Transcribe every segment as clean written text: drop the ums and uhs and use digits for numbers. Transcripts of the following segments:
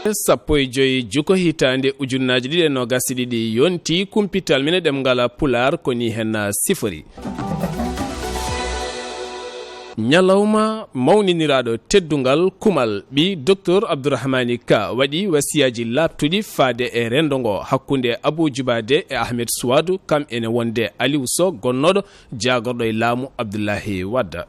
15 juko hitande ujunnaji ɗiɗi no gasidi ɗi yonti kumpital mine ɗemgal pular koni hen sifori nyalawma mawniniraɗo teddungal kumal bi docteur Abdourahmani Ka waɗi wasiyaji labtuɗi faade e rendongo hakkunde Abou Djibade e Ahmed Suudu kam ene wonde Aliou Sow gonnoɗo jagorɗo e laamu Abdoulahi Wadda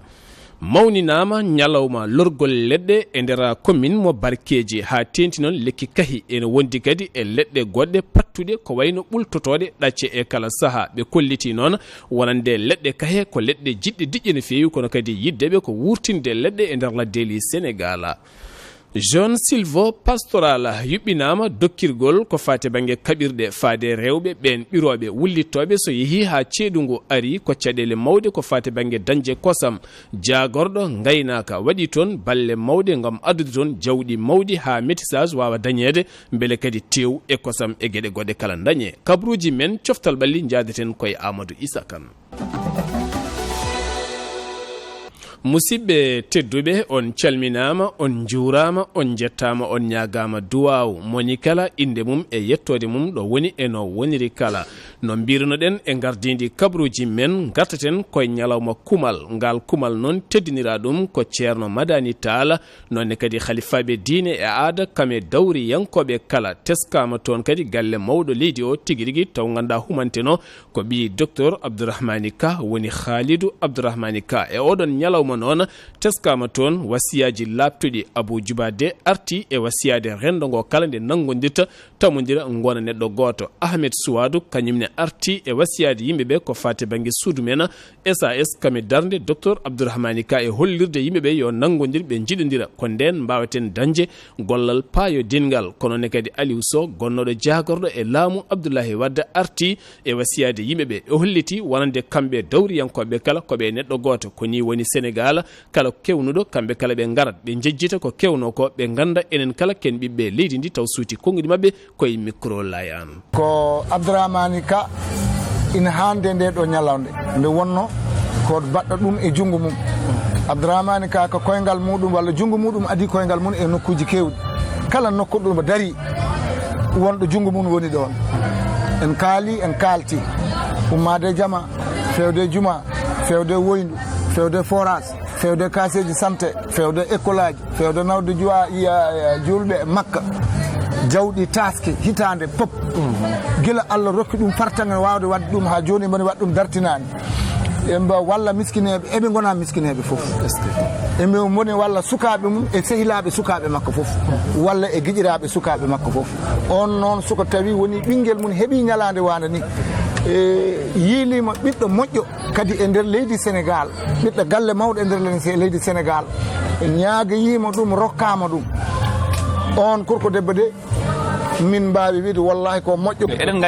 mawninama nyalawma lorgol leɗɗe e nder commune mo barkeji ha tenti noon lekki kahi ene wondi kadi e leɗɗe goɗɗe pattuɗe ko wayno ɓultotode ɗacce e kala saaha ɓe kolliti noon wonande leɗɗe kahe ko leɗɗe jiɗɗe diƴƴe no feewi kono kadi yiddeɓe ko wurtinde leɗɗe e nder laddeli Sénégal. Jeune Silvo pastoral yuɓɓinama dokkirgol ko fate banggue kaɓirɗe faade rewɓe ɓen ɓiroɓe wullittoɓe so yeehi ha ceeɗugu ari ko caɗele mawɗe ko fate banggue dañde kosam jagorɗo gaynaka waɗi toon balle mawɗe gam addude toon jawɗi mawɗi ha métissage wawa dañede beele kadi tew e kosam e gueɗe goɗɗe kala dañe kabaruuji men coftal ɓalli jadeten koye Amadou Issa Kane. Musidɓe tedduɓe on calminama on juurama on jettama on ñagama duwawu moni kala inde mum e yettode mum ɗo woni e no woniri kala no mbirnoɗen e gardidi kabaruuji men gartaten koye ñalawma kumal ngal kumal noon teddinira ɗum ko ceerno Madani Tall nonne kadi halifaɓe diine e aada kame dawri yankoɓe kala teskama toon kadi galle mawɗo leydi o tigui rigui taw ganda humanteno ko ɓi docteur Abdourahmani Ka woni Khalidou Abdourahmani Ka e oɗon ñalawma noon teskama toon wasiyaji labtuɗi Abou Djibade arti e wasiyade rendo ngo kala nde nangodirta tamodira gona neɗɗo goto Ahmed Suudu kañumne arti e wasiyade yimɓeɓe ko fate banggue suudu men SAS kame darde docteur Abdourahmani Ka e hollirde yimɓeɓe yo nangodir ɓe jiɗodira ko nden mbawaten dañde gollal paayo dingal kono ne kadi Aliou Sow gonnoɗo jagorɗo e laamu Abdoulahi Wadda arti e wasiyade yimɓeɓe e holliti wonande kamɓe dawriyankoɓe kala koɓe neɗɗo goto koni woni Sénégal kala kewnuɗo kamɓe kala ɓe garat ɓe jejjita ko kewno ko ɓe ganda enen kala ken ɓiɓɓe leydi ndi taw suuti konngudi mabɓe koye micro layan ko Abdourahmani Ka ina hande nde ɗo ñalawde nde wonno ko baɗɗo ɗum e junggo mum Abdourahmani Ka ko koyngal muɗum walla junggo muɗum adi koyngal mum e nokkuji kewɗi kala nokku ɗum dari wonɗo junggo mum woni ɗon en kaali en kalti ummade jama fewde juma fewde woyndu fewde forage fewde kaseji santé fewde école aji fewde nawde julɓe Makka jawɗi taske hitande pop gila Allah rokki ɗum fartanga wawde wadde ɗum ha joni moni waɗa ɗum dartinani emba walla miskineɓe eɓe gona miskineɓe foof embe moni walla sukaɓe mum e sehilaɓe sukaɓe makko foof walla e guiƴiraɓe sukaɓe makko foof on noon soko tawi woni ɓinguel mum heeɓi ñalade wande ni yiilima ɓiɗɗo moƴƴo kadi e nder leydi Sénégal ɓiɗɗo galle mawɗo e nder leydi Sénégal ñaagayima ɗum rokkama ɗum on korko debbo de min mbawi wiide wallahi ko moƴƴo eɗen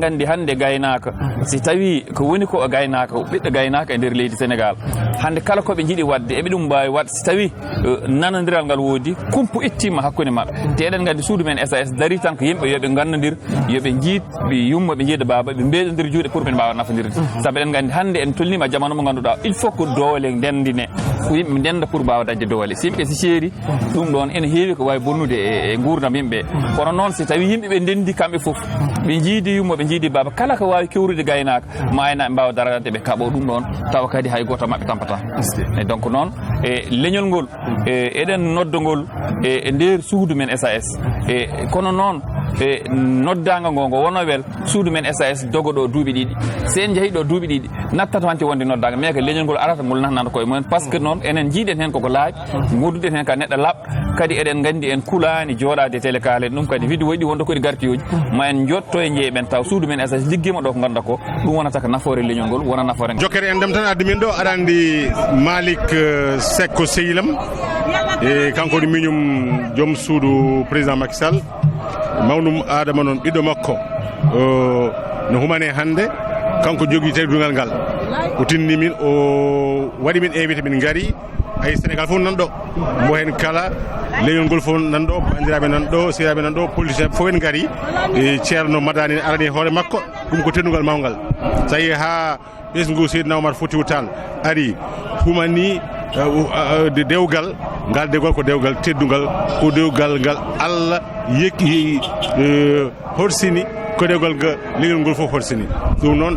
gandi hande gaynaka si tawi ko woni ko gaynaka ɓiɗɗo gaynaka e nder leydi Sénégal hande kala koɓe jiiɗi wadde eɓe ɗum mbawi wadde si tawi nanodiral ngal woodi kumpu ittima hakkude mabɓe te eɗen gandi suudu men SAS dari tan ko yimɓe yoɓe gannodir yoɓe jiit ɓe yumma ɓe jiida baba ɓe mbeɗodir juuɗe pour ɓe mbawa nafodirde saabu eɗen gandi hande en tolnima jamanu mo ganduɗa il faut que doole ndendine ko yimɓe ndenda pour mbawa dañde doole si yimɓe si ceeri ɗum ɗon ene heewi ko wawi bonnude e gurdam yimɓe kono noon si tawi yimɓeɓe ndendi kamɓe foof ɓe jiidi yumma ɓe jiidi baba kala ko wawi kewrude gaynaka ma ena ɓe mbawa darade ɓe kaɓo ɗum ɗon tawa kadi hay goto mabɓe tampata e donc noon e leñol ngol eɗen noddogol e nder suudu men SAS e kono noon e noddaga ngo wona wel suudu men SAS dogoɗo duuɓi ɗiɗi si en jeehi ɗo duuɓi ɗiɗi nattata wante wonde noddaga mais que leñol ngol arata ngol natnata koye mumen par ce que noon enen jiiɗen hen koko laaɓi gurduɗen hen ka neɗɗo laɓɗo kadi eɗen gandi en kulani joɗade télé kalen ɗum kadi vidéo ɗi wonɗo koɗi gartiyoji ma en jotto e jeeɓen taw suudu men SAS liggima ɗo ko ganda ko ɗum wonata ko nafoore leñol ngol wona nafoore jokkere en ndem tan addi min ɗo aɗa andi Malick Sekko Seyilam e kanko woni miñum joom suudu président Macky Sall mawnum adama noon ɓiɗɗo makko no humane hande kanko jogui teddungal ngal o tinni min o waɗi min invité min gaari ay Sénégal fof nanɗo mo hen kala leñol ngol fof nanɗo bandiraɓe nanɗo siraɓe nanɗo politicien fof en gaari e ceerno Madani arani hoore makko ɗum ko teddugal mawgal so tawi ha ɓesgu Seydina Oumar Foutiyou Tall ari humani dewgal ngal dewgal ko dewgal teddugal ko dewgal ngal Allah yekki horsini ko dewgal ga legal ngol fof horsini ɗum noon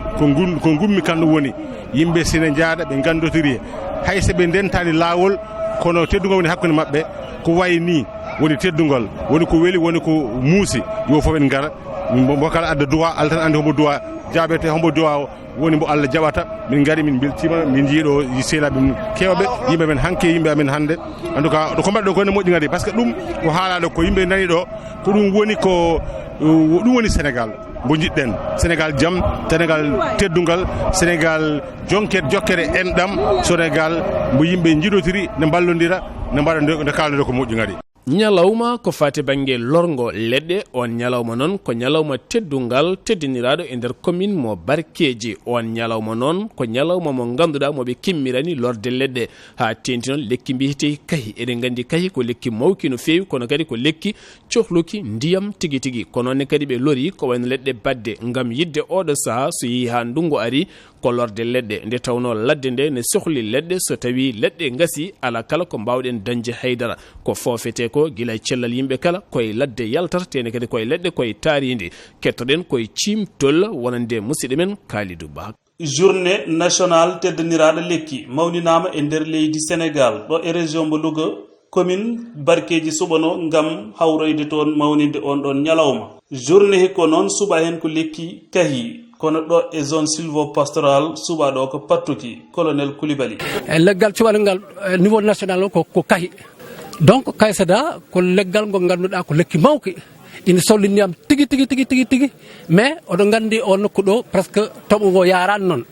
ko gummi kanɗo woni yimɓe sina jaada ɓe gandotori hay so ɓe ndentani laawol kono teddugal woni hakkude maɓɓe ko wayi ni woni teddugal woni ko weeli woni ko muusi yo fof en ngara mo kala adda duwa Allah tan andi hombo duwa jaabete hombo duwa woni mbo Allah jaɓata min ngari min beltima min jiiɗo sehlaɓe min kewɓe yimɓe men hanke yimɓe amen hannde en tout cas ko mbaɗɗo ko ne moƴƴi ngari par ce que ɗum ko haalaɗo ko yimɓe nani ɗo ko ɗum woni ko ɗum woni Sénégal mbo jiɗɗen Sénégal jaam Sénégal teddugal Sénégal jokkere enɗam Sénégal mbo yimɓe jiiɗotiri ne ballodira ne mbaɗa nde kalnode ko moƴƴi ngari ñalawma ko fati bangue lorgo leɗɗe on ñalawma noon ko ñalawma teddungal teddiniraɗo e nder commune mo Barkeji on ñalawma noon ko ñalawma mo ganduɗa moɓe kimmirani lorde leɗɗe ha tenti noon lekki mbiyete kahi eɗen gandi kahi ko lekki mawki no fewi kono kadi ko lekki cohluki ndiyam tigui tigui ko nonne kadi ɓe lori ko wayno leɗɗe badde gam yidde oɗo saaha so yeehi ha ndungu ari ko lorde leɗɗe nde tawno ladde nde ne sohli leɗɗe so tawi leɗɗe gasi ala kala ko mbawɗen dañde haydara ko fofete ko gila cellal yimɓe kala koye ladde yaltata tene kadi koye leɗɗe koye taaridi kettoɗen koye cimtol wonande musidɗo men Kalidou Ba. Journée nationale teddiniraɗo lekki mawninama e nder leydi Sénégal ɗo e région mo Louga commune Barkeji suɓano gam hawroyde toon mawninde on ɗon ñalawma. Journée hikko noon suɓa hen ko lekki kahi kono ɗo e zone sylvo-pastoral suɓa ɗo ko pattuki colonel Koulibaly. Leggal cuɓalngal niveau national ko kahi. Donc kaysada ko leggal ngo ganduɗa ko lekki mawki ina sollindiyam tigi mais oɗo gandi o nokku ɗo presque toɓo ngo yarani noon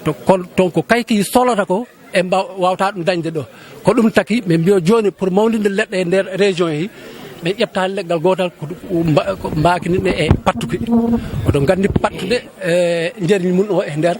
to ko kayki solata ko e wawata ɗum dañde ɗo ko ɗum taki ɓe mbiyo joni pour mawdinde leɗɗe e nder région yi ɓe ƴefta leggal gotal ko mbakiniɗe e pattuki oɗo gandi pattude jerñi mum o e nder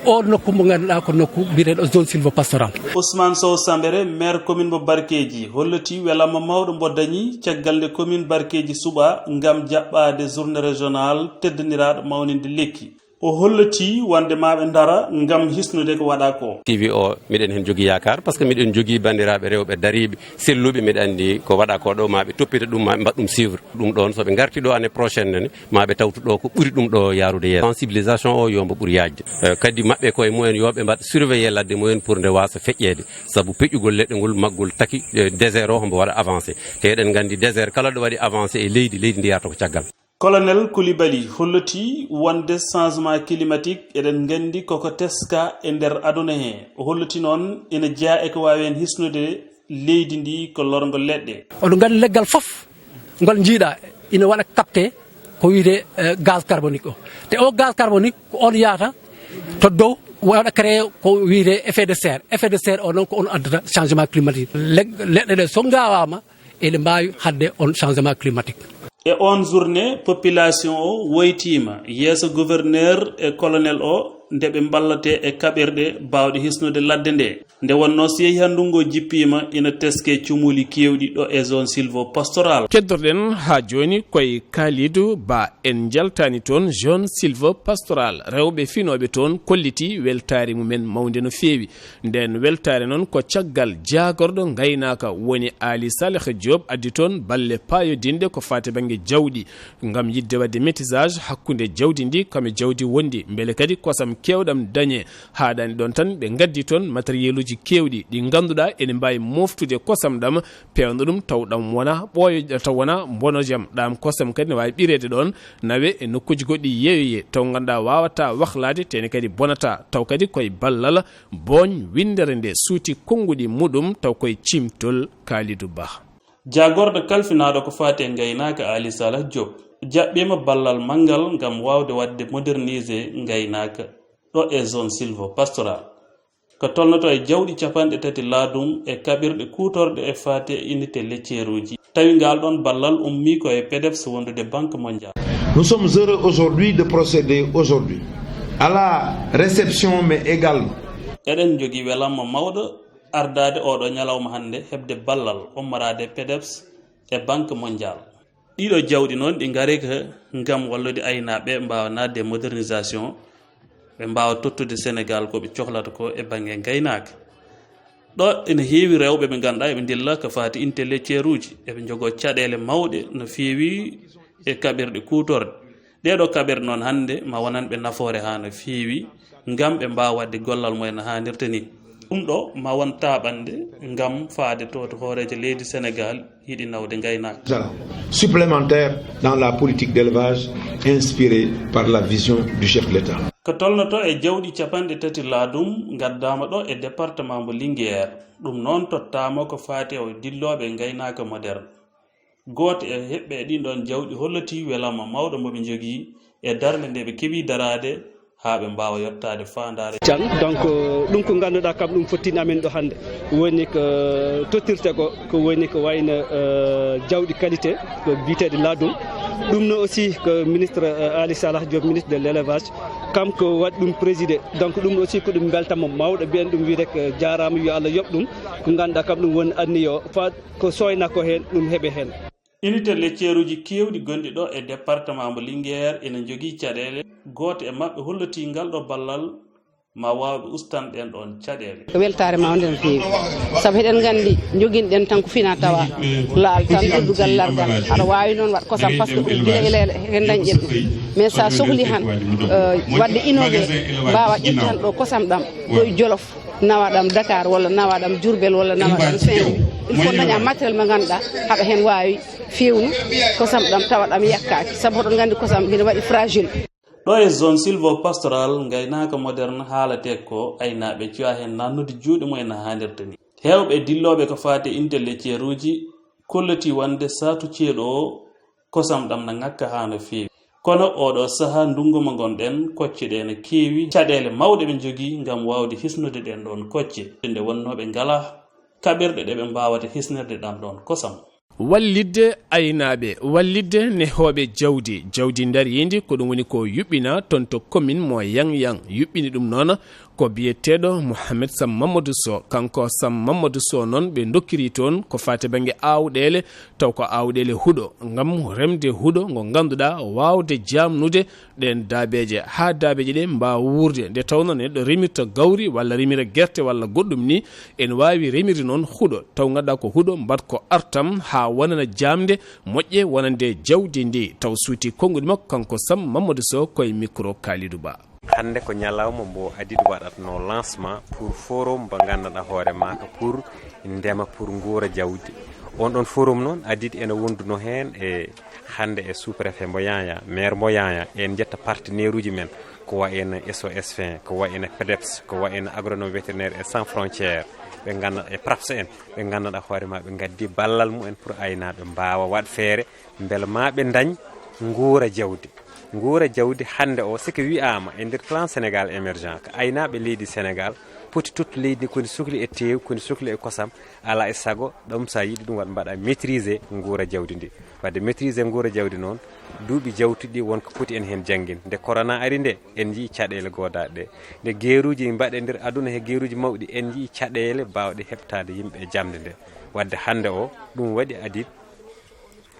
o nokku mo ganduɗa ko nokku mbiyeteɗo zone sylvo-pastoral. Ousmane Sow Sambere maire commune mo Barkeji holliti welama mawɗo mbo dañi caggal nde commune Barkeji suɓa gam jaɓɓade journée régionale teddiniraɗo mawninde lekki. O holliti wonde maɓe dara gam hisnude ko waɗa ko. TV o miɗen hen jogui yakar par ce que miɗen jogui bandiraɓe rewɓe dariɓe selluɓe mbiɗa andi ko waɗa ko ɗo maɓe toppita ɗum maɓe mbaɗ ɗum suivre ɗum ɗon soɓe garti ɗo année prochaine nene maɓe tawtu ɗo ko ɓuuri ɗum ɗo yarude yeeso sensibilisation o yombo ɓuuri yajde kadi maɓɓe koye mumen yoɓe mbaɗ surveiller ladde mumen pour nde wasa feƴƴede saabu peƴƴugol leɗɗe ngol maggol taki désert o hombo waɗa avancé te eɗen gandi désert kala ɗo waɗi avancé e leydi ndi yarata ko caggal. Colonel Koulibaly holliti wonde changement climatique eɗen gandi koko teska e nder aduna he o holliti noon ina jeeya e ko wawi hen hisnude leydi ndi ko lorgo leɗɗe. oɗo gandi leggal foof ngol jiiɗa ina waɗa capté ko wiyete gaz carbonique o te o gaz carbonique ko on yahata to dow waɗa créé ko wiyete effet de serre o noon ko on addata changement climatique leɗɗe ɗe so gawama ene mbawi hadde on changement climatique. E on journée population o woytima yeeso gouverneur e colonel o nde ɓe ballate e kaɓirɗe bawɗe hisnude ladde nde nde wonno so yeehi ha ndungu jippima ina teske cumuli kewɗi ɗo e zone sylvo-pastoral. keddorɗen ha joni koye Kalidou Ba en jaltani toon zone sylvo-pastoral rewɓe finoɓe toon kolliti weltare mumen mawde no fewi nden weltare noon ko caggal jagorɗo gaynaka woni Ali Saleh Diop addi toon balle payodinde ko fate banggue jawɗi gam yidde wadde métisage hakkude jawdi ndi kame jawdi wondi beele kadi kosam kewɗam dañe haɗani ɗon tan ɓe gaddi toon matériel uji kewɗi ɗi ganduɗa ene mbawi moftude kosam ɗam pewno ɗum taw ɗam wona ɓooyo taw wona bonojam ɗam kosam kadi ne wawi ɓirede ɗon nawe e nokkuji goɗɗi yeyoye taw ganduɗa wawata wahlade tene kadi bonata taw kadi koye ballal boñ windere nde suuti konguɗi muɗum taw koye cimtol Kalidou Ba. jagorɗo kalfinaɗo ko fate gaynaka Ali Saleh Diop jaɓɓima ballal manggal gam wawde wadde moderniser gaynaka ɗo e zone sylvo-pastoral ko tolnoto e jawɗi capanɗe tati laadum e kaɓirɗe kutorɗe e fate unité lecceruji tawi ngal ɗon ballal ummi ko e PDEPS wondude banque mondiale. Nous sommes heureux aujourd'hui de procéder aujourd'hui à la réception mais également eɗen jogui welamma mawɗo ardade oɗo ñalawma hande hebde ballal ummorade PDEPS e banque mondiale. ɗiɗo jawɗi noon ɗi gaari ko gam wallude aynaɓe mbawa nadde modernisation ɓe mbawa tottude Sénégal koɓe cohlata ko e banggue gaynaka ɗo ene heewi rewɓe ɓe ganduɗa eɓe dilla ko fati intellectuel uji eɓe jogo caɗele mawɗe no feewi e kaɓirɗe kutorde ɗeɗo kaɓirɗe noon hannde ma wonanɓe nafoore ha no feewi ngam ɓe mbawa wadde gollal mumen no hannirta ni ɗum ɗo ma won taɓande ngam faade to hoorejo leydi Sénégal yiɗi nawde gaynaka supplémentaire dans la politique d'élevage inspirée par la vision du chef de l'État. ko tolnoto e jawɗi capanɗe tati laadum gaddama ɗo e département mo Linguére ɗum noon tottama ko faati o dilloɓe gaynaka moderne goto e heɓɓe e ɗin ɗon jawɗi holloti welama mawɗo moɓe jogui e darde nde ɓe keeɓi darade ha ɓe mbawa yettade fandare jan donc ɗum ko ganduɗa kam ɗum fottini amen ɗo hannde woni ko tottirte ko woni ko wayno jawɗi qualité ko biteɗe laadum ɗum no aussi ko ministre Ali Salah Diop ministre de l'élevage kam ko waɗi ɗum présidé donc ɗum aussi ko ɗum beltama mawɗo mbiyen ɗum wiide ko jarama yo Allah yoɓ ɗum ko ganduɗa kam ɗum woni anni o fa ko soyna ko hen ɗum heeɓe hen unité lecceeruji kewɗi gonɗi ɗo e département mo Linguére ene jogui caɗele goto e mabɓe holloti ngal ɗo ballal ma wawɓe ustan ɗen ɗon caɗele ko weltare mawde no feewi saabu eɗen gandi joguinɗen tan ko fina tawa laal tan ɗuddugal largal aɗa wawi noon waɗ kosam par ce que ɗum guila ele hen dañƴen ɗum mais sa sohli han wadde innové mbawa ƴettan ɗo kosam ɗam ɗo e Jolof nawaɗam Dakar walla nawaɗam Diourbel walla nawaɗam Saint-Louis il faut daña matériel mo ganduɗa haɗa hen wawi fewnu kosam ɗam tawa ɗam yakkaki saabu oɗon gandi kosam ina waɗi fragile ɗo e zone sylvo-pastoral gaynaka moderne haalate ko aynaɓe cuwa hen nannude juuɗe mumen no hannirta ni hewɓe dilloɓe ko fati intellectuel uji kolloti wonde satu ceeɗo o kosam ɗam no ngakka ha no feewi kono oɗo saaha ndungu mo gonɗen kocce ɗe no keewi caɗele mawɗe ɓe jogui gam wawde hisnude ɗen ɗon kocce nde wonnoɓe ngala kaɓirɗe ɗe ɓe mbawata hisnirde ɗam ɗon kosam wallidde aynaɓe wallidde nehoɓe jawdi dariyindi ko ɗum woni ko yuɓɓina toon to commune mo yang yuɓɓini ɗum noon ko biyeteɗo Mouhamed Sam Mamadou Sow kanko Sam Mamadou Sow noon ɓe dokkiri toon ko fate banggue awɗele taw ko awɗele huuɗo gam remde huuɗo ngo ganduɗa wawde jamnude ɗen daabeje ha daabeje ɗe mbawa wurde nde tawno neɗɗo remirta gawri walla remira guerte walla goɗɗum ni en wawi remirde noon huuɗo taw ganduɗa ko huuɗo mbat ko artam ha wonana jamde moƴƴe wonande jawdi ndi taw suuti konngudi makko kanko Sam Mamadou Sow koye micro Kalidou Ba. hande ko ñalawma mbo adiɗo waɗatno lancement pour forum mo ganduɗa hoore maka pour ndema pour nguura jawdi on ɗon forum noon adiɗi ene wonduno hen e hande e sous préfet mbo Yaya maire mbo Yaya en jetta partenaire uji men ko wayno SOS fin ko wayno PEDEPS ko wayno agronome vétérinaire et sans frontière ɓe ganduɗa e PRAPS en ɓe ganduɗa hoore ma ɓe gaddi ballal mumen pour aynaɓe mbawa waɗ feere beele maɓe dañ nguura jawdi hande o siko wi'ama e nder plan Sénégal émergent ko aynaɓe leydi Sénégal poti tutto leydi koni sohli e tew koni sohli e kosam ala e sago ɗum sa yiɗi ɗum waɗa mbaɗa maîtriser nguura jawdi ndi wadde maîtriser nguura jawdi noon duuɓi jawtuɗi wonko poti en hen jangguin nde corona ari nde en jii caɗele godaɗe ɗe nde gueruji mbaɗe nder aduna he gueruji mawɗi en jii caɗele bawɗe heɓtade yimɓe e jamde nde wadde hande o ɗum waɗi adit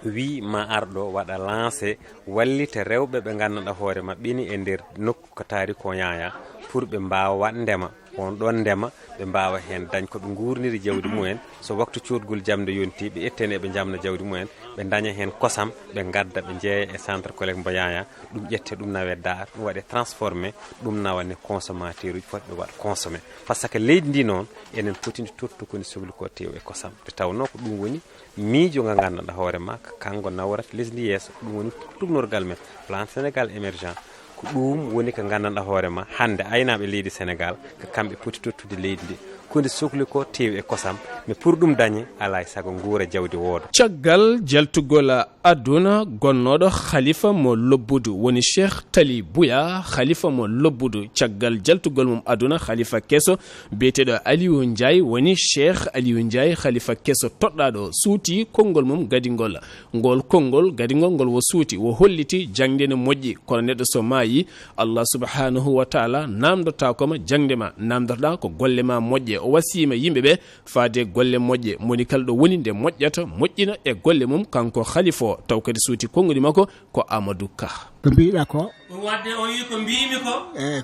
wi ma arɗo waɗa lancé wallita rewɓe ɓe ganduɗa hoore maɓɓini e nder nokku ko taari ko Yaya pour ɓe mbawa wat ndema on ɗon ndema ɓe mbawa hen dañ koɓe gurniri jawdi mumen so waktu codgol jamde yonti ɓe ettene ɓe jamna jawdi mumen ɓe daña hen kosam ɓe gadda ɓe jeeya e centre collecte mbo Yaya ɗum ƴette ɗum nawe dar ɗum waɗe transformé ɗum nawane consommateur uji foti ɓe waɗa consommé par ce que leydi ndi noon enen potindi tottu koni sohli ko tew e kosam ɓe tawno ko ɗum woni miijo nga ganduɗa hoore makka kanko nawrat lesdi yeeso ɗum woni tumnorgal men plan Sénégal émergent ko ɗum woni ko gandanɗa hoore ma hande aynaɓe leydi Sénégal ko kamɓe poti tottude leydi ndi konde sohli ko tewi e kosam mais pour ɗum dañe ala e sago nguura jawdi wooda caggal jaltugol aduna gonnoɗo khalifa mo lobbudu woni Cheikh Tali Bouya khalifa mo lobbudu caggal jaltugol mum aduna khalifa kesso biyeteɗo Aliou Ndiaye woni Cheikh Aliou Ndiaye khalifa kesso toɗɗaɗo suuti konngol mum gadigol ngol konngol gadigol ngol wo suuti wo holliti jangde ne moƴƴi kono neɗɗo so maayi Allah subhanahu wa ta'ala namdottakoma jangde ma namdotoɗa ko golle ma moƴƴe o wasima yimɓeɓe faade golle moƴƴe moni kala ɗo woni nde moƴƴata moƴƴina e golle mum kanko khalifa taw kadi suuti konngudi makko ko Amadou Ka ko mbiɗa ko wadde o wi ko mbimi ko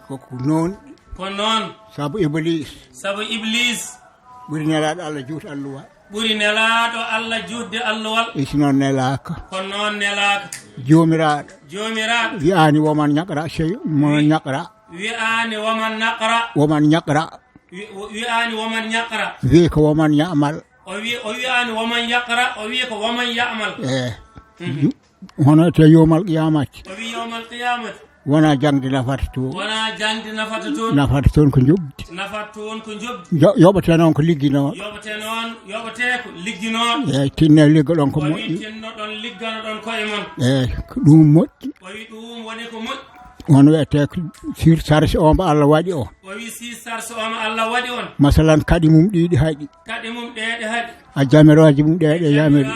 koko noon ko noon sabu iblis ɓuri nelaɗo Allah juut alluwa ɓuri nelaɗo Allah juutde alluwal isi noon nelaka kono noon nelaka jomiraɗo wi'ani woman ñaqra sey monon ñaqra wi'ani woman ñaqra wi'ani woman ñaqra wi ko woman ñamal o wi'ani woman yaqra o wi ko woman ya'mal hono te yowmal qiyamati o wi yowmal qiyamati wona jangde nafata toon nafata toon ko jobdi yoɓete noon ko liggi noon yoɓete ko liggi noon eyyi tinne liggo ɗon ko moƴƴi tinnoɗon liggano ɗon koye mon eyyi ko ɗum moƴƴi o wi ɗum woni ko moƴƴi on wiyete ko sir sarse o mo Allah waɗi on o wi sir sarse o mo Allah waɗi on masalan kadi mum ɗiɗi haɗi kadi mum ɗeɗe haɗi a jamiroji mum ɗeɗe yamiri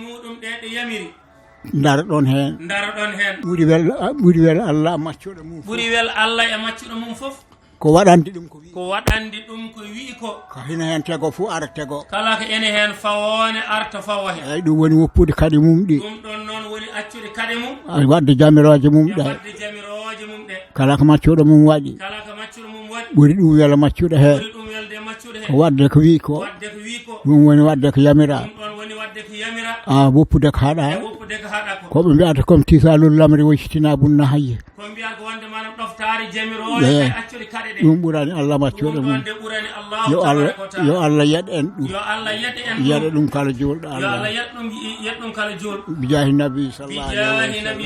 muɗum ɗeɗe yamiri ndara ɗon hen ɓuri wel Allah maccuɗo mum ɓuri wel Allah e maccuɗo mum fof ko waɗandi ɗum ko wi'i ko hina hen tego fu ara tego kala ko ene hen fawone arta fawo hen eyyi ɗum woni woppude kadi mum ɗi ɗum ɗon noon woni accude kadi mum wadde jamiroje mum ɗe kala ko maccuɗo mum waɗi ɓuri ɗum wela maccuɗo hen ko wadde ko wi ko ɗum woni wadde ko yamira woppude ko haɗa koɓe mbiyata comme tisalul lamri woccitina bunna hayye ɗum ɓurani Allah maccuɗo mum yo Allah yeɗ en ɗum yeɗa ɗum kala julɗo Allah bijahi nabi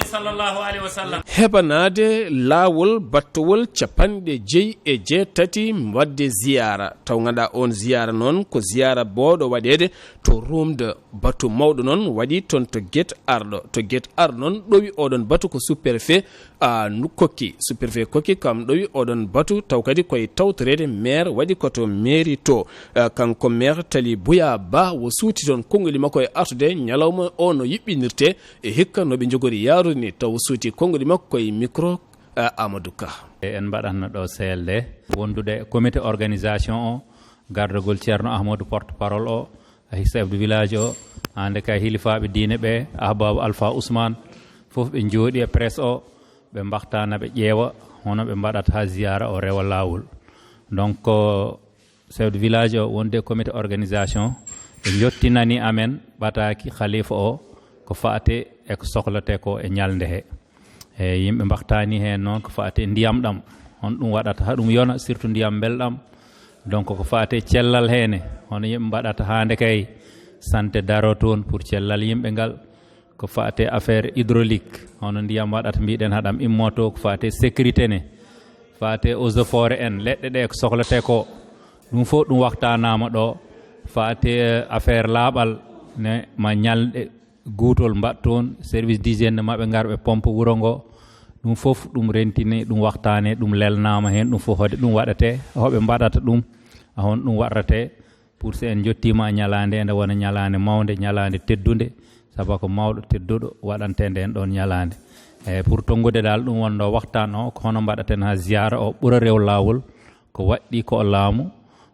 sallallahu alaihi wasallam heɓanade laawol battowol 97 wadde ziyara taw ganduɗa on ziyara noon ko ziyara bowɗo waɗede to rumde batu mawɗo noon waɗi toon to guet arɗo noon ɗowi oɗon batu ko sous-préfet kokki sous-préfet kokki kam ɗowi oɗon batu taw kadi koye tawtorede maire waɗi koto mairie to kanko maire Tali Bouya Ba wo suuti toon konngoli makko e artude ñalawma o no yiɓɓinirte e hikka noɓe jogori yarude ni taw suuti konngoli makko koye micro Amadou Ka en mbaɗatno ɗo CLD wondude comité organisation o gardogol ceerno Ahmadou porte parole o chef de village o hande kay hilifaɓe diine ɓe ahbabou Alpha Ousmane fof ɓe jooɗi e presse o ɓe mbahtana ɓe ƴeewa hono ɓe mbaɗata ha ziyara o rewa lawol donc chef de village o wonde comité organisation ɓe jottinani amen ɓataki khalifa o ko faate e ko sohlate ko e ñalde he e yimɓe mbahtani hen noon ko faate ndiyam ɗam on ɗum waɗata haɗum yona surtout ndiyam belɗam donc ko faate cellal hene hono yimɓe mbaɗata hande kay santé daro toon pour cellal yimɓe ngal ko faate affaire hydraulique hono ndiyam waɗata mbiɗen haɗam immoto ko faate sécurité ne faate eaux et forêt en leɗɗe ɗe ko sohlate ko ɗum fof ɗum waktanama ɗo faate affaire laaɓal ne ma ñalɗe guutol mbaɗ toon service d'hygiène maɓe garɓe pompe wuro ngo ɗum fof ɗum rentini ɗum waktane ɗum lelnama hen ɗum fof hode ɗum waɗate hoɓe mbaɗata ɗum hon ɗum waɗrate pour si en jottima ñalande nde wona ñalande mawde ñalande teddude sabu ko mawɗo tedduɗo waɗantede en ɗon ñalande e pour tongude dal ɗum wonɗo waktan o ko hono mbaɗaten ha ziyara o ɓuura rew lawol ko waɗɗi ko laamu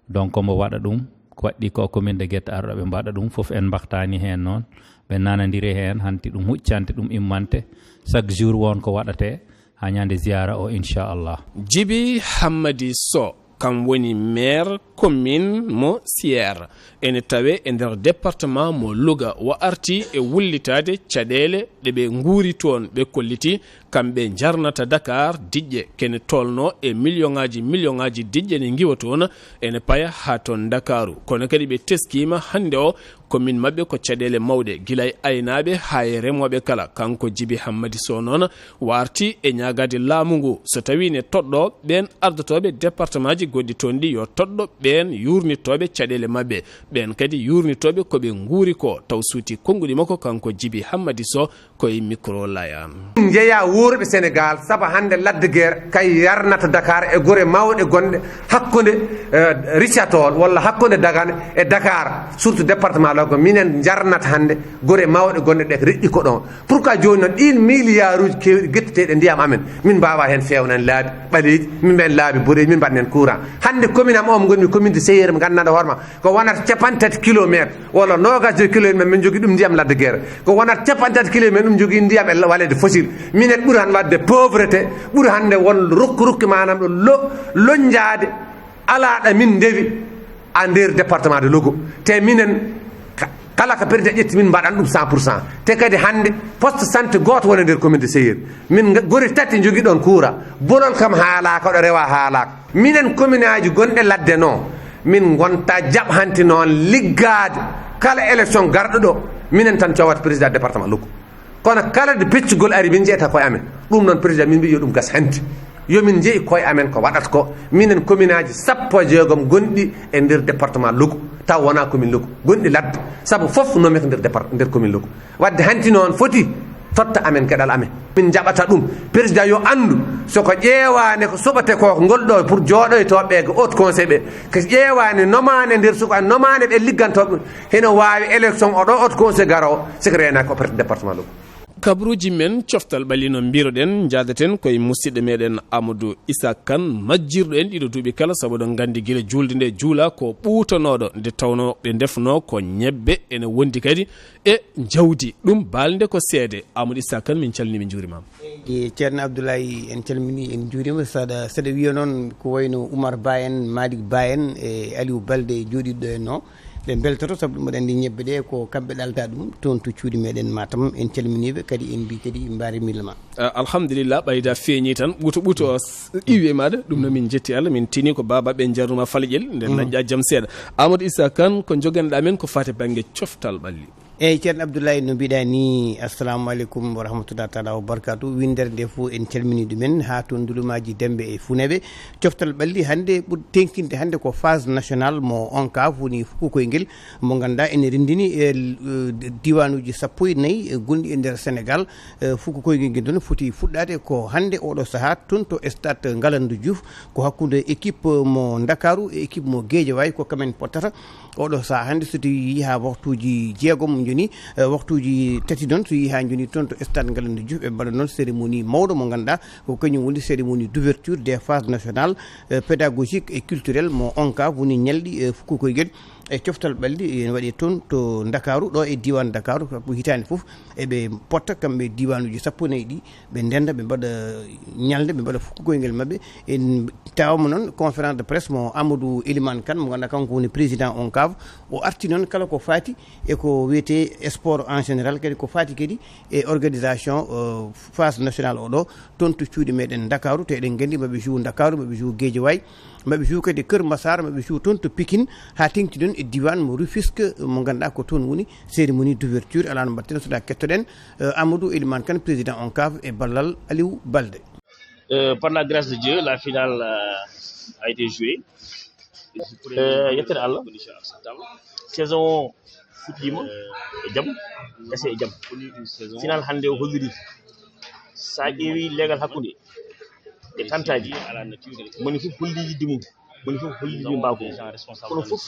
donc mo waɗa ɗum ko waɗɗi ko commune de Guette Arɗo ɓe mbaɗa ɗum fof en mbahtani hen noon ɓe nanodiri hen hanti ɗum huccante ɗum immante chaque jour won ko waɗate ha ñande ziyara o inchallah Djiby Hammady Sow kam woni maire commune mo Sierre ene tawe e nder département mo Louga wo arti e wullitade caɗele ɗe ɓe nguuri toon ɓe kolliti kamɓe jarnata Dakar diƴƴe kene tolno e million ngaji diƴƴe ne giwa toon ene paya ha toon Dakaru kono kadi ɓe teskima hande o commune mabɓe ko caɗele mawɗe guilay aynaɓe ha e remoɓe kala kanko Djiby Hammady Sow noon warti e ñagade laamu ngu so tawi ne toɗɗo ɓen ardotoɓe département ji goɗɗi toon ɗi yo toɗɗo ɓen yurnitoɓe caɗele mabɓe ɓen kadi yurnitoɓe koɓe nguuri ko taw suuti konnguli makko kanko Djiby Hammady Sow koye micro layan jeeya wuurɓe Sénégal saabu hande ladde guerre kay yarnata Dakar e guure mawɗe gonɗe hakkude Richard-Toll walla hakkude Dagana e Dakar surtout département Lagos minen jarnata hande guure mawɗe gonɗe ɗe ko reƴƴi ko ɗon pourquoi joni noon ɗin milliard uji kewɗi guetteteɗe ndiyam amen min mbawa hen fewnan laabi ɓaleji min mben laabi boreji min mbaɗnen courant hande commune am o mo gonmi commune de Seyére mo gandanɗo hoorema ko wonata 50 kilométre walla 20 kilométre min jogui ɗum ndiyam ladde guerre ko wonata 50 kilométre ɗum jogui ndiyam e walede fossile minen ɓuuri hande wadde pauvreté ɓuuri hande won rukki manam ɗo loñjade alaɗa min ndewi a nder département de Logo te minen kala ko président ƴetti min mbaɗan ɗum 100% te kadi hannde poste santé goto woni nder commune de Seyir min gori tati jogui ɗon kuura bolol kam haalaka oɗo rewa haalaka minen commune aji gonɗe ladde noon min gonta jaɓhanti noon liggade kala élection garɗo ɗo minen tan cowata président département Logo kono kala de peccugol ari min jeeyata koye amen ɗum noon président min mbi yo ɗum gas hanti yomin jeeyi koye amen ko waɗata ko minen commune aji 16 gonɗi e nder département Logo taw wona commune Logo gonɗi ladde saabu foof nomi ko nder commune Logo wadde hanti noon foti totta amen keɗal amen min jaɓata ɗum président yo andu soko ƴeewani ko suɓate ko ngol ɗo pour jooɗoytoɓe ko haute conseil ɓe ko ƴeewani nomane nder suka nomane ɓe liggantoɓe ɗum heno wawi élection oɗo haute conseil garowo siko renaki ko opérate département Logo. kabaruuji men coftal ɓalli no mbiruɗen jaadaten koye musidɗo meɗen Amadou Issa Kane majjirɗo en ɗiɗo duuɓi kala saabu ɗon gandi guila julde nde juula ko ɓuutanoɗo nde tawno ɓe defno ko ñebbe ene wondi kadi e jawdi ɗum balde ko seede. Amadou Issa Kane min calmini min juurimama. Ceerno Abdoulaye en calmini en juurima saɗa wiya noon ko wayno Oumar Ba en Malick Ba en e Aliou Balde jooɗiɗo en o ɓe beltoto saabu ɗum aɗa andi ñebbe ɗe ko kamɓe ɗalta ɗum toon to cuuɗi meɗen Matam en calminiɓe kadi en mbi kadi mbaari millema. Alhamdulillah ɓayda feeñi tan ɓuuto o iwi maɗa ɗum no min jetti Allah min tini ko babaɓe jarnuma falƴel nden dañƴa jaam seeɗa. Amadou Issa Kane ko joguenoɗa men ko fate banggue coftal ɓalli. eyyi ceerno Abdoulaye no mbiɗa ni assalamu aleykum wa rahmatullah taala wa barakatu windere nde fo en calmini ɗumen ha toon ndulumaji Dembe e Funeɓe coftal ɓalli hande ɓuuri tenkinde hande ko phase national mo ONCAV woni fukoyguel mo ganduɗa ene rendini e diwanuji 14 gonɗi e nder Sénégal fukoyguel guel ɗon foti fuɗɗade ko hande oɗo saaha toon to stade Ngalandou Diouf ko hakkude équipe mo Dakaru e équipe mo Guédiawaye ko kamen pottata oɗo saaha hande so tawi yi ha waktuji jeegom joni waktuji tati noon so yi ha joni toon to stade Ngalandou Diouf ɓe mbaɗa noon cérémonie mawɗo mo ganduɗa ko kañum woni cérémonie d'ouverture des phases nationales pédagogique et culturel mo ONCAV woni ñalɗi fukokoyguel e coftal ɓalli ene waɗi toon to Dakaru ɗo e diwan Dakaru ko hitande foof eɓe potta kamɓe diwanuji 14 ɗi ɓe ndenda ɓe mbaɗa ñalde ɓe mbaɗa fukokoyguel mabɓe en tawama noon conférence de presse mo Amadou Elimane Kane mo ganduɗa kanko woni président ONCAV o arti noon kala ko fati eko wiyete sport en général kadi ko fati kadi e organisation phase nationale oɗo toon to cuuɗi meɗen Dakaru te eɗen gandi maɓe joue Dakaru maɓe joue Guédiawaye maɓe joue kadi Keur Massar maɓe joue toon to Pikine ha tengti ɗon e diwan mo Rufisque mo ganduɗa ko toon woni cérémonie d'ouverture ala no mbatten soɗa kettoɗen Amadou Elimane Kane président ONCAV e ballal Aliou Balde. Par la grâce de Dieu, la finale a été jouée. Yettere Allah saison fuɗɗima e jaam ese e jaam final hande o holliri sa ƴeewi leegal hakkude e tantaji moni fof holli yidde mum moni fof holli yidde mbako kono fof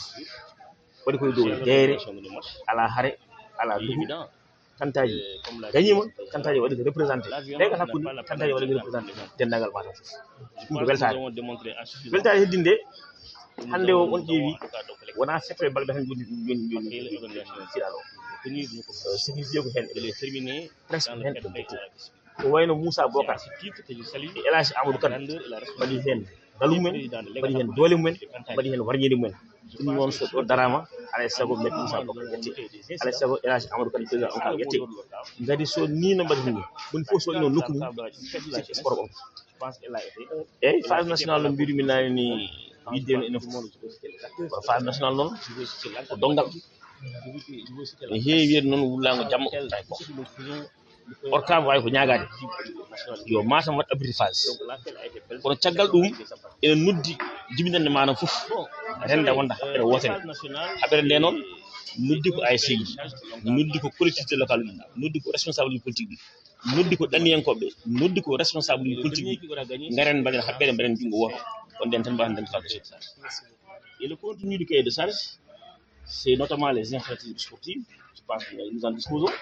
waɗi koye dow jeere ala haare ala duhu tantaji gañima tantaji waɗi ko représenté leegal hakkude tantaji waɗi ko représenté dendagal Matam fof ɗum ko weltare heddinde hande o on ƴeewi wona setto e balɗe tan joni fiɗal o sécurité ko hen eɓe terminé presque hen ko wayno Moussa Bocar e El Hadji Amadou Kane mbaɗi hen galu mumen mbaɗi hen doole mumen mbaɗi hen warñede mumen ɗum noon so ɗo darama alay saago met Moussa Bocar yette alay saago El Hadji Amadou Kane président ONCAV yette gadi so ni no mbaɗi ni woni fof so waɗino nokku mum c'est sport on eyyi phase nationale no mbirumi nani ni widde no enen fof phase nationale noon ko dongal ne heewi wiyede noon wullago jamma tay ko ONCAV wawi ko ñagade yo Matam wat abrité phase kono caggal ɗum ene noddi jibinande Matam fof renda wonda haɓere wotere haɓere nde noon noddi ko ASC ji noddi ko collectivité locale uji noddi ko responsable uji politique ɗi noddi ko ɗanniyankoɓe noddi ko responsable uji politique ɗi garen mbaɗen haɓɓere mbaɗen jungo woto on ɗen tan mbaɗen phase et le contenu du cahier de charge c'est notamment les infrastructures sportives je pense que nous en disposons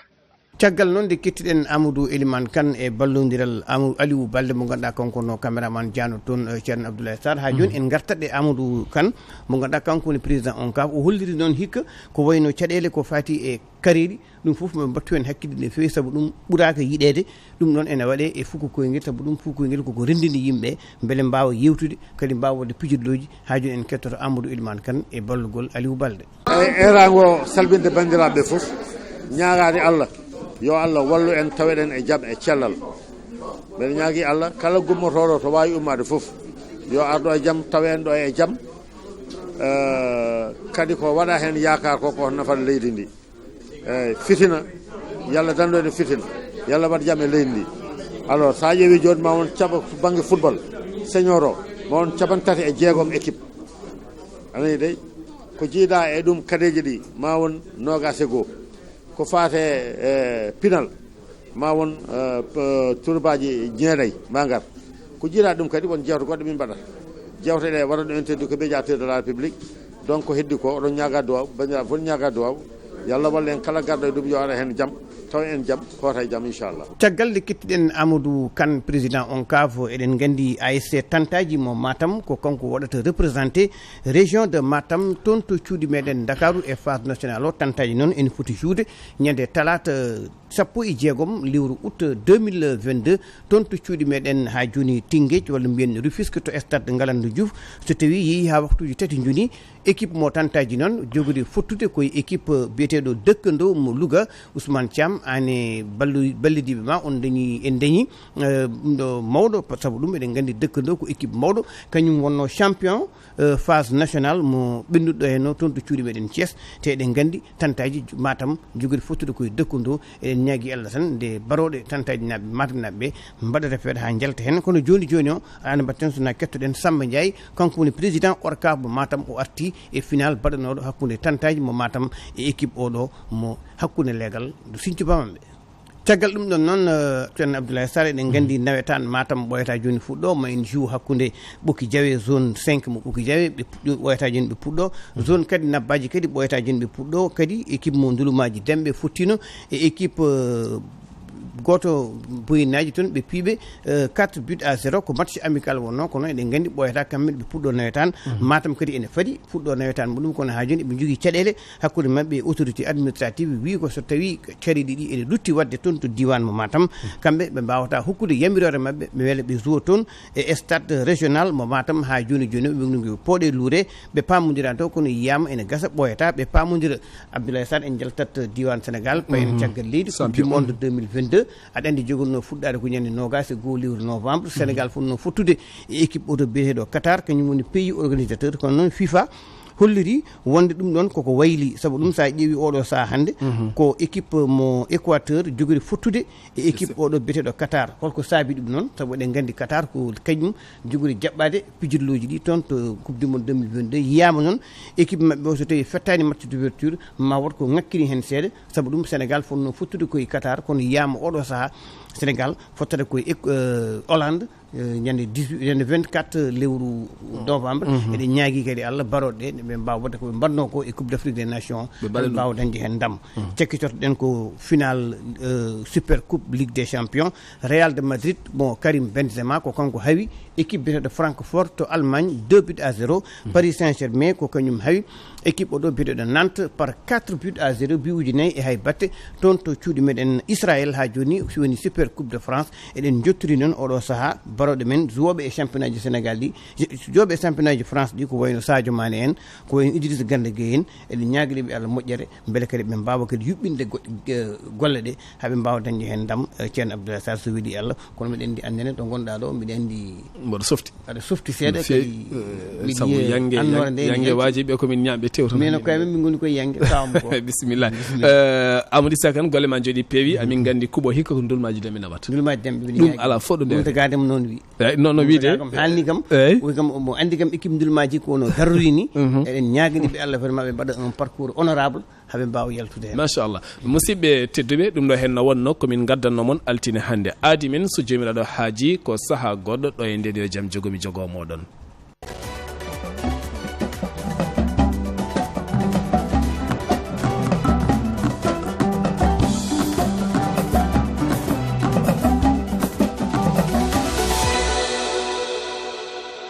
caggal noon nde kettiɗen Amadou Elimane Kane e ballodiral Aliou Balde mo ganduɗa kanko no caméraman diano toon ceerno Abdoulaye Sarr ha joni en gartatɗe Amadou Kane mo ganduɗa kanko woni président ONCAV o holliri noon hikka ko wayno caɗele ko fati e kareɗi ɗum foof mo battu hen hakkille no fewi saabu ɗum ɓuuraka yiɗede ɗum noon ene waɗe e fukko koyguel saabu ɗum fukko koyguel koko rendini yimɓe beele mbawa yewtude kadi mbawa wadde pijirloji ha joni en kettoto Amadou Elimane Kane e ballugol Aliou Balde. erago salminde bandiraɓe foof ñaagade Allah yo Allah wallu en taweɗen e jaam e cellal mbeɗa ñaagui Allah kala gummotoɗo to wawi ummade foof yo arɗo e jaam tawen ɗo e jaam kadi ko waɗa hen yakar koko nafat leydi ndi eyyi fitina yalla danɗode fitina yalla waɗa jaam e leydi ndi alors sa ƴeewi joni ma won caɓa banggue football senior o ma won capantati e jeegom équipe anayi dey ko jiiɗa e ɗum kadeji ɗi ma won nogas e goho ko fate pinal ma won turbaji jeeɗayi ma gar ko jiiɗa ɗum kadi won jewte goɗɗe min mbaɗata jewteɗe waɗa ɗum interdit ko médiateur de la république donc ko heddi ko oɗon ñaga duwaw bandiraɓe fof ñaga duwaw yallah walla en kala garɗo e ɗum yo ara hen jaam taw en jaam kota e jaam inchallah. caggal nde kettiɗen Amadou Kane président ONCAV eɗen gandi ASC tantaji mo Matam ko kanko waɗata représenté région de Matam toon to cuuɗi meɗen Dakaru e phase national o tantaji noon ene foti juude ñande talata 16 lewru août 2022 toon to cuuɗi meɗen ha joni Tinguéj walla mbiyen Rufisque to stade Ngalandou Diouf so tawi yeehi ha waktuji tati joni équipe mo tantaji noon jogori fottude koye équipe biyeteɗo dëkkando mo Louga Ousmane Thiam ane ballidiɓe ma on dañi en dañi ɗum ɗo mawɗo saabu ɗum eɗen gandi dëkkando ko équipe mawɗo kañum wonno champion phase national mo ɓennuɗo henno toon to cuuɗi meɗen Thiès te eɗen gandi tantaji Matam jogori fottude koye dëkkando eɗen ñaagui Allah tan nde baroɗe tantaji naɓe Matam naɓeɓe mbaɗata feere ha jalta hen kono joni joni o aɗa mbatten sona kettoɗen Samba Ndiaye kanko woni président ORCAV mo Matam o arti e final baɗanoɗo hakkude tantaji mo Matam e équipe oɗo mo hakkude leegal do Sinthiou Bamamɓe. caggal ɗum ɗon noon ceerno Abdoulaye Sarr eɗen gandi nawetan Matam ɓoyata joni fuɗɗo ma en joue hakkude Ɓokki Diawe zone 5 mo Ɓokki Diawe ɓe ɓoyata joni ɓe puɗɗo zone kadi Nabbaji kadi ɓoyata joni ɓe puɗɗo kadi équipe mo Ndulumaji Demɓe fottino e équipe goto boyinaji toon ɓe piiɓe 4-0 ko match amical wonno kono eɗen gandi ɓoyata kamɓe ɓe puɗɗo nawetan Matam kadi ene faadi puɗɗo nawetan muɗum kono ha joni ɓe jogui caɗele hakkude mabɓe e autorité administrative wi ko so tawi caɗeɗi ɗi ene lutti wadde toon to diwan mo Matam kamɓe ɓe mbawata hokkude yamirore mabɓe ɓe weele ɓe joue toon e stade régional mo Matam ha joni joni ɓe ɓe pooɗe luure ɓe pamodira to kono yiyama ene gasa ɓoyata ɓe pamodira Abdoulaye Sarr en jaltat diwan Sénégal payen caggal leydi coupe du monde 2022 aɗa andi jogorno fuɗɗade ko ñande nogas e goho lewru novembre Sénégal fonno fottude e équipe oto biyeteɗo Qatar kañum woni pays organisateur kono noon FIFA holliri wonde ɗum ɗon koko wayli saabu ɗum sa ƴeewi oɗo saha hande ko équipe mo Équateur jogori fottude e équipe oɗo biyeteɗo Qatar holko saabi ɗum noon saabu eɗen gandi Qatar ko kañum jogori jaɓɓade pijirloji ɗi toon to coupe du monde 2022 yiyama noon équipe mabɓe o so tawi fettani match d'ouverture ma wat ko ngakkini hen seeɗa saabu ɗum Sénégal fonno fottude koye Qatar kono yiyama oɗo saha Sénégal fottata koye Hollande ñande 24 lewru novembre eɗen ñaagui kadi Allah baroɗe ɓe mbawa wadde koɓe mbanno ko e coupe d' Afrique des nations ɓe mbawa dañde hen ndam cekkitotoɗen ko final super coupe ligue des champions Real de Madrid mo Karim Benzema ko kanko hawi équipe biyeteɗo Francfort to Allemagne 2-0 Paris Saint-Germain ko kañum hawi équipe oɗo biyeteɗo Nantes par 4-0 biuji nayyi e hay batte toon to cuuɗi meɗen Israël ha joni woni super coupe de France eɗen jottori noon oɗo saaha baroɗe men jouwoɓe e championnat ji Sénégal ɗi jouwoɓe e championnat ji France ɗi ko wayno Sadio Mané en ko wayno Idrissa Gana Gueye en eɗen ñaguiɗeɓe Allah moƴƴere beele kadi ɓe mbawa kadi yuɓɓinde golle ɗe haaɓe mbawa dañde hen ndam ceerno Abdoulaye Sarr so weeli Allah kono mbiɗa andi annene ɗo gonɗa ɗo mbiɗa andi mboɗo softi aɗa softi seeɗa kadi sabu yangue wajiɓe komin ñaɓe tewto mino koye min goni koye yangue kawam ko bisimilla Amadou Issa Kane golle ma jooɗi peewi amin gandi kuuɓo hikka ko ndulmaji demi nawata ndulmaji demɓe ɗum ala fo ɗo ɗum tagadema noon wi non no wiide haalni kam wi kam mo andi kam équipe ndulmaji ko no darrorini eɗen ñaguiniɓe Allah vraiment ɓe mbaɗa un parcours honorable haaɓe mbawa yaltude hen machallah musidɓe tedduɓe ɗum ɗo henno wonno komin gaddanno moon altine hannde aadi men so jomiraɗo haaji ko saaha goɗɗo ɗo e ndeɗo jaam jogomi jogo moɗon.